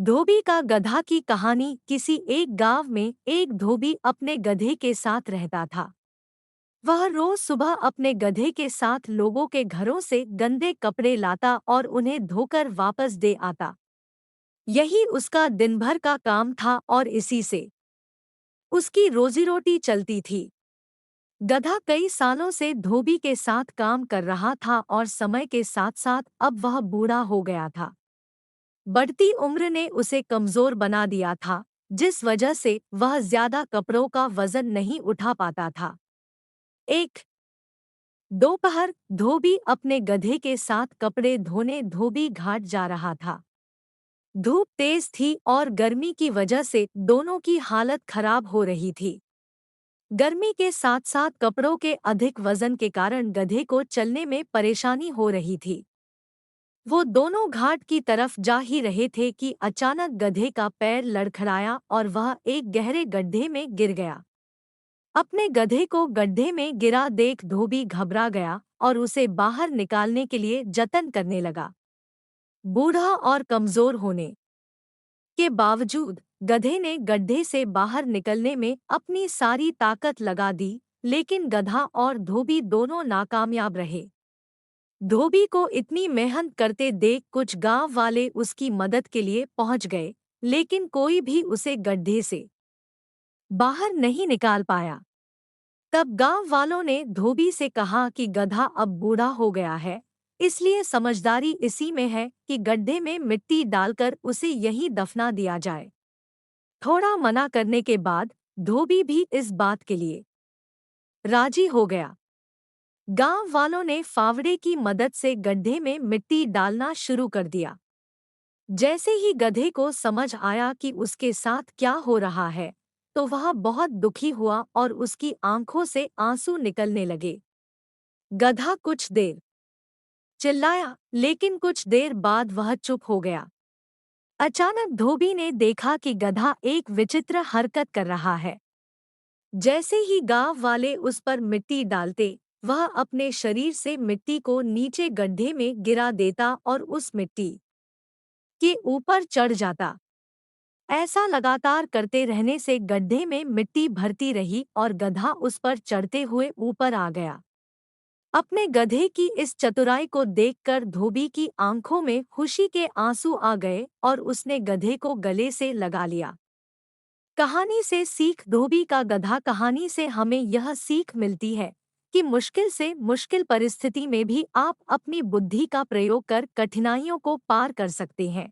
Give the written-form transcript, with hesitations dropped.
धोबी का गधा की कहानी। किसी एक गांव में एक धोबी अपने गधे के साथ रहता था। वह रोज सुबह अपने गधे के साथ लोगों के घरों से गंदे कपड़े लाता और उन्हें धोकर वापस दे आता। यही उसका दिन भर का काम था और इसी से उसकी रोजी रोटी चलती थी। गधा कई सालों से धोबी के साथ काम कर रहा था और समय के साथ साथ अब वह बूढ़ा हो गया था। बढ़ती उम्र ने उसे कमजोर बना दिया था, जिस वजह से वह ज्यादा कपड़ों का वजन नहीं उठा पाता था। एक दोपहर धोबी अपने गधे के साथ कपड़े धोने धोबी घाट जा रहा था। धूप तेज थी और गर्मी की वजह से दोनों की हालत खराब हो रही थी। गर्मी के साथ साथ कपड़ों के अधिक वजन के कारण गधे को चलने में परेशानी हो रही थी। वो दोनों घाट की तरफ जा ही रहे थे कि अचानक गधे का पैर लड़खड़ाया और वह एक गहरे गड्ढे में गिर गया। अपने गधे को गड्ढे में गिरा देख धोबी घबरा गया और उसे बाहर निकालने के लिए जतन करने लगा। बूढ़ा और कमजोर होने के बावजूद गधे ने गड्ढे से बाहर निकलने में अपनी सारी ताकत लगा दी, लेकिन गधा और धोबी दोनों नाकामयाब रहे। धोबी को इतनी मेहनत करते देख कुछ गांव वाले उसकी मदद के लिए पहुंच गए, लेकिन कोई भी उसे गड्ढे से बाहर नहीं निकाल पाया। तब गांव वालों ने धोबी से कहा कि गधा अब बूढ़ा हो गया है, इसलिए समझदारी इसी में है कि गड्ढे में मिट्टी डालकर उसे यहीं दफना दिया जाए। थोड़ा मना करने के बाद धोबी भी इस बात के लिए राजी हो गया। गांव वालों ने फावड़े की मदद से गड्ढे में मिट्टी डालना शुरू कर दिया। जैसे ही गधे को समझ आया कि उसके साथ क्या हो रहा है, तो वह बहुत दुखी हुआ और उसकी आंखों से आंसू निकलने लगे। गधा कुछ देर चिल्लाया, लेकिन कुछ देर बाद वह चुप हो गया। अचानक धोबी ने देखा कि गधा एक विचित्र हरकत कर रहा है। जैसे ही गांव वाले उस पर मिट्टी डालते, वह अपने शरीर से मिट्टी को नीचे गड्ढे में गिरा देता और उस मिट्टी के ऊपर चढ़ जाता। ऐसा लगातार करते रहने से गड्ढे में मिट्टी भरती रही और गधा उस पर चढ़ते हुए ऊपर आ गया। अपने गधे की इस चतुराई को देखकर धोबी की आंखों में खुशी के आंसू आ गए और उसने गधे को गले से लगा लिया। कहानी से सीख। धोबी का गधा कहानी से हमें यह सीख मिलती है कि मुश्किल से मुश्किल परिस्थिति में भी आप अपनी बुद्धि का प्रयोग कर कठिनाइयों को पार कर सकते हैं।